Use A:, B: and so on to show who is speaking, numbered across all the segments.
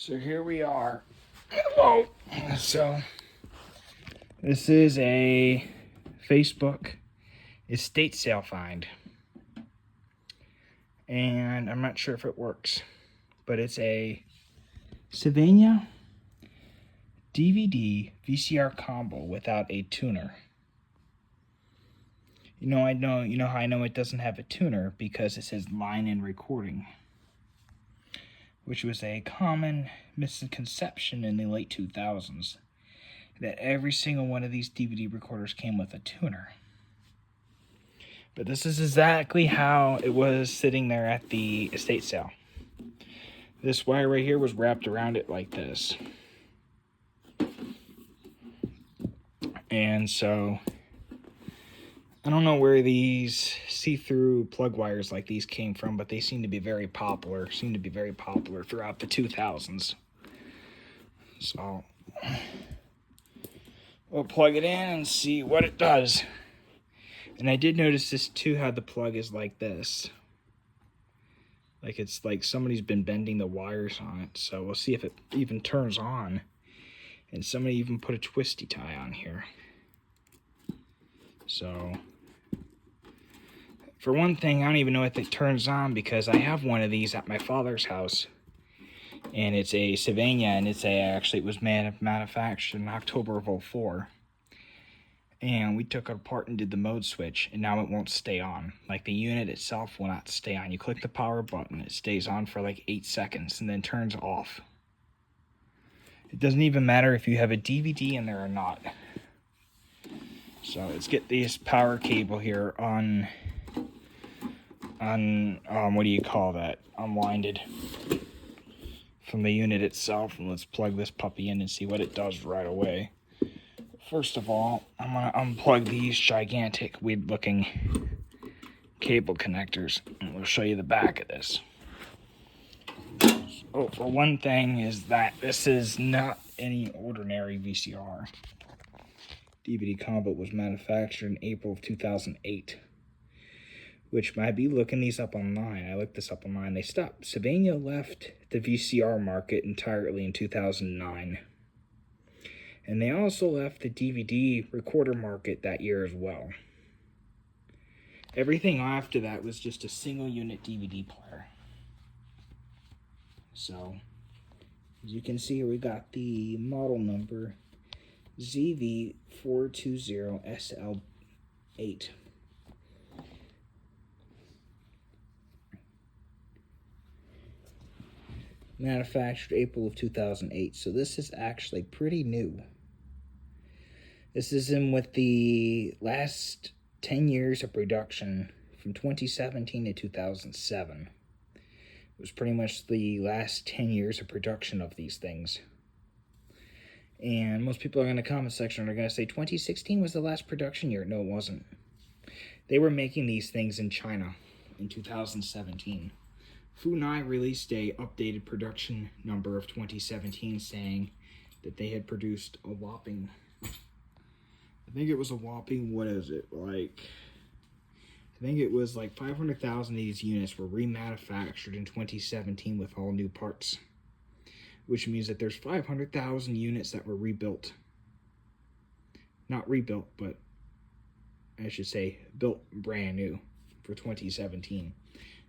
A: So here we are. Hello. So this is a Facebook estate sale find. And I'm not sure if it works, but it's a Sylvania DVD VCR combo without a tuner. You know how I know it doesn't have a tuner, because it says line in recording, which was a common misconception in the late 2000s, that every single one of these DVD recorders came with a tuner. But this is exactly how it was sitting there at the estate sale. This wire right here was wrapped around it like this. And so I don't know where these see-through plug wires like these came from, but they seem to be very popular throughout the 2000s. So we'll plug it in and see what it does. And I did notice this too, how the plug is like this. Like it's like somebody's been bending the wires on it. So we'll see if it even turns on. And somebody even put a twisty tie on here. So for one thing, I don't even know if it turns on, because I have one of these at my father's house. And it's a Sylvania, and it was manufactured in October of 2004. And we took it apart and did the mode switch, and now it won't stay on. Like, the unit itself will not stay on. You click the power button, it stays on for like 8 seconds and then turns off. It doesn't even matter if you have a DVD in there or not. So let's get this power cable here what do you call that? Unwinded from the unit itself, and let's plug this puppy in and see what it does right away. First of all, I'm going to unplug these gigantic, weird-looking cable connectors, and we'll show you the back of this. Oh, for one thing is that this is not any ordinary VCR. DVD combo was manufactured in April of 2008, which might be looking these up online. I looked this up online. They stopped. Sylvania left the VCR market entirely in 2009. And they also left the DVD recorder market that year as well. Everything after that was just a single unit DVD player. So, as you can see here, we got the model number ZV420SL8. Manufactured April of 2008. So this is actually pretty new. This is in with the last 10 years of production from 2017 to 2007. It was pretty much the last 10 years of production of these things. And most people are in the comment section are going to say 2016 was the last production year. No, it wasn't. They were making these things in China in 2017. Funai released a updated production number of 2017 saying that they had produced a whopping, I think it was a whopping, what is it, like, I think it was like 500,000 of these units were remanufactured in 2017 with all new parts, which means that there's 500,000 units that were rebuilt. Not rebuilt, but I should say built brand new for 2017.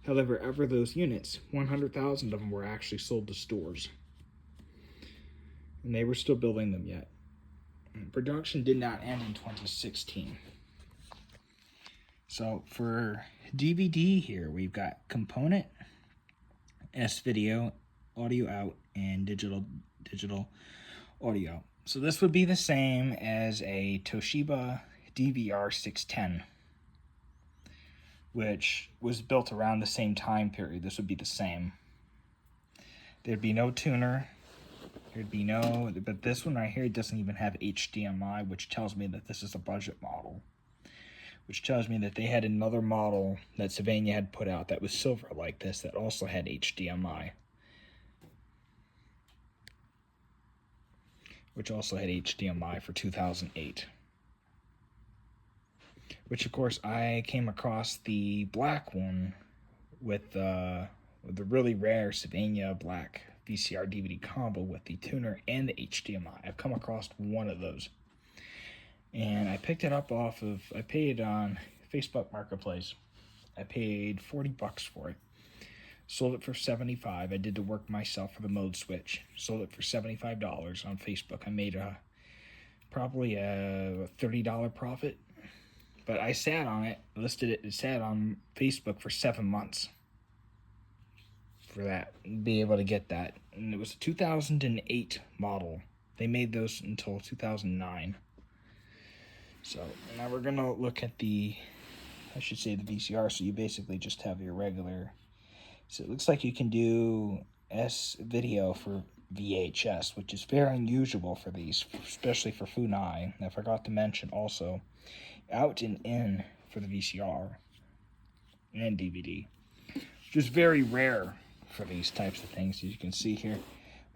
A: However, of those units, 100,000 of them were actually sold to stores. And they were still building them yet. Production did not end in 2016. So for DVD here, we've got component, S-video, audio out, and digital audio. So this would be the same as a Toshiba DVR 610. Which was built around the same time period. This would be the same. There'd be no tuner. But this one right here doesn't even have HDMI, which tells me that this is a budget model. Which tells me that they had another model that Sylvania had put out that was silver like this that also had HDMI. Which also had HDMI for 2008. Which, of course, I came across the black one with the really rare Sylvania black VCR DVD combo with the tuner and the HDMI. I've come across one of those. And I picked it up I paid on Facebook Marketplace. I paid 40 bucks for it. Sold it for $75. I did the work myself for the mode switch. Sold it for $75 on Facebook. I made probably a $30 profit. But I sat on it, it sat on Facebook for 7 months. For that, be able to get that. And it was a 2008 model. They made those until 2009. So now we're gonna look at the VCR. So you basically just have your regular. So it looks like you can do S video for VHS, which is very unusual for these, especially for Funai. I forgot to mention also out and in for the VCR and DVD, which is very rare for these types of things. As you can see here,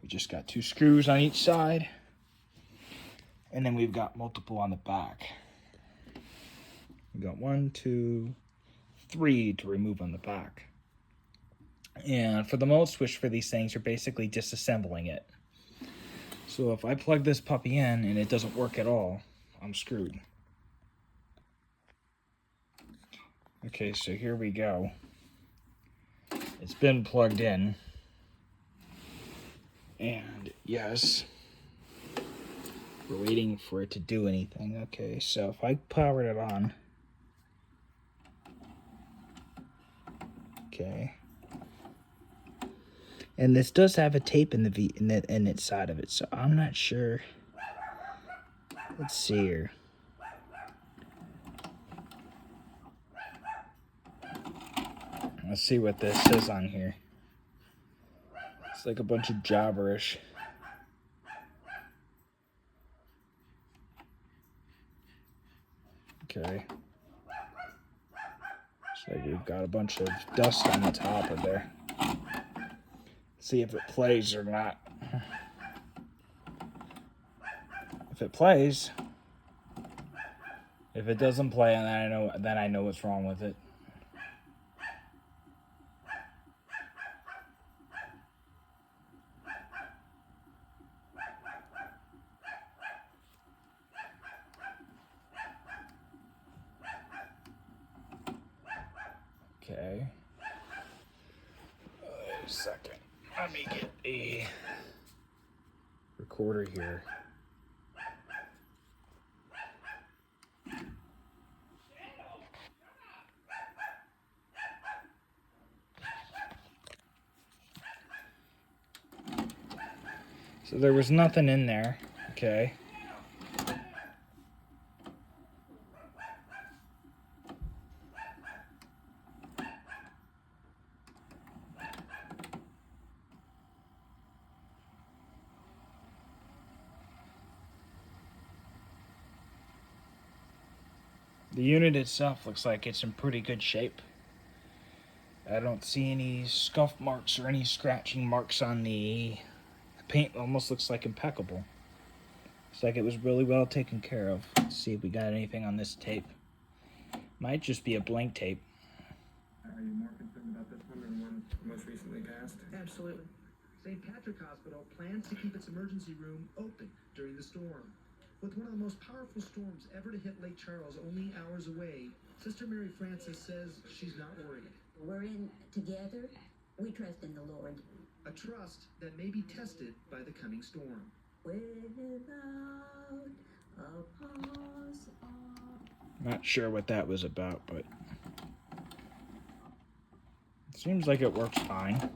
A: we just got 2 screws on each side, and then we've got multiple on the back. We've got 1, 2, 3 to remove on the back. And for the mode switch for these things, you're basically disassembling it. So if I plug this puppy in and it doesn't work at all, I'm screwed. Okay, so here we go. It's been plugged in. And yes, we're waiting for it to do anything. Okay, so if I powered it on. Okay. And this does have a tape in in its side of it, so I'm not sure. Let's see here. Let's see what this says on here. It's like a bunch of jabberish. Okay. So we've got a bunch of dust on the top of there. See if it plays or not. If it plays, if it doesn't play, then I know what's wrong with it. Okay. Wait a second. Let me get a recorder here. So there was nothing in there, okay. The unit itself looks like it's in pretty good shape. I don't see any scuff marks or any scratching marks on the paint. Almost looks like impeccable. Looks like it was really well taken care of. Let's see if we got anything on this tape. Might just be a blank tape.
B: Are you more concerned about this one than the one most recently passed?
C: Absolutely. St. Patrick Hospital plans to keep its emergency room open during the storm. With one of the most powerful storms ever to hit Lake Charles only hours away, Sister Mary Frances says she's not worried.
D: We're in together. We trust in the Lord.
C: A trust that may be tested by the coming storm.
D: Without a pause.
A: Not sure what that was about, but it seems like it works fine.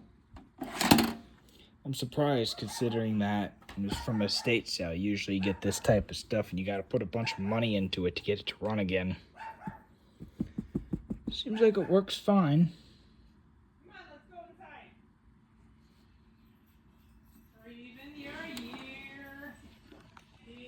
A: I'm surprised considering that it was from a estate sale. Usually you get this type of stuff and you got to put a bunch of money into it to get it to run again. Seems like it works fine.